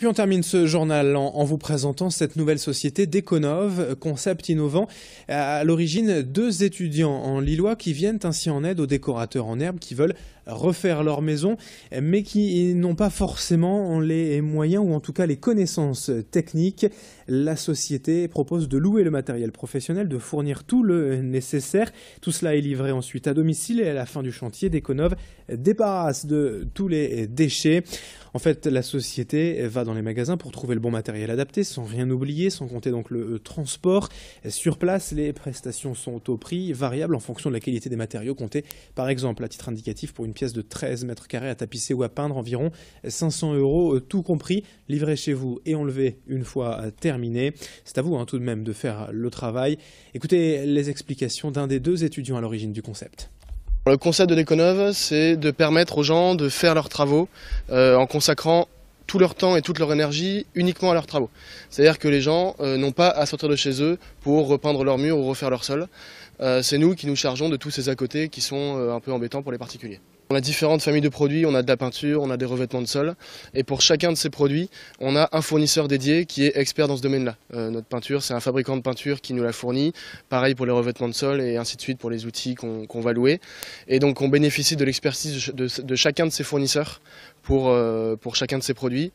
puis on termine ce journal en vous présentant cette nouvelle société d'Econov, concept innovant. À l'origine, 2 étudiants en Lillois qui viennent ainsi en aide aux décorateurs en herbe qui veulent refaire leur maison, mais qui n'ont pas forcément les moyens ou en tout cas les connaissances techniques. La société propose de louer le matériel professionnel, de fournir tout le nécessaire. Tout cela est livré ensuite à domicile et à la fin du chantier, d'Econov débarrasse de tous les déchets. En fait, la société va dans les magasins pour trouver le bon matériel adapté, sans rien oublier, sans compter donc le transport. Sur place, les prestations sont au prix variable en fonction de la qualité des matériaux comptés. Par exemple, à titre indicatif, pour une pièce de 13 mètres carrés à tapisser ou à peindre, environ 500 €, tout compris, livré chez vous et enlevé une fois terminé. C'est à vous tout de même de faire le travail. Écoutez les explications d'un des 2 étudiants à l'origine du concept. Le concept de l'Econov, c'est de permettre aux gens de faire leurs travaux en consacrant tout leur temps et toute leur énergie uniquement à leurs travaux. C'est-à-dire que les gens n'ont pas à sortir de chez eux pour repeindre leurs murs ou refaire leur sol. C'est nous qui nous chargeons de tous ces à côté qui sont un peu embêtants pour les particuliers. On a différentes familles de produits, on a de la peinture, on a des revêtements de sol. Et pour chacun de ces produits, on a un fournisseur dédié qui est expert dans ce domaine-là. Notre peinture, c'est un fabricant de peinture qui nous la fournit. Pareil pour les revêtements de sol et ainsi de suite pour les outils qu'on va louer. Et donc on bénéficie de l'expertise de chacun de ces fournisseurs pour chacun de ces produits.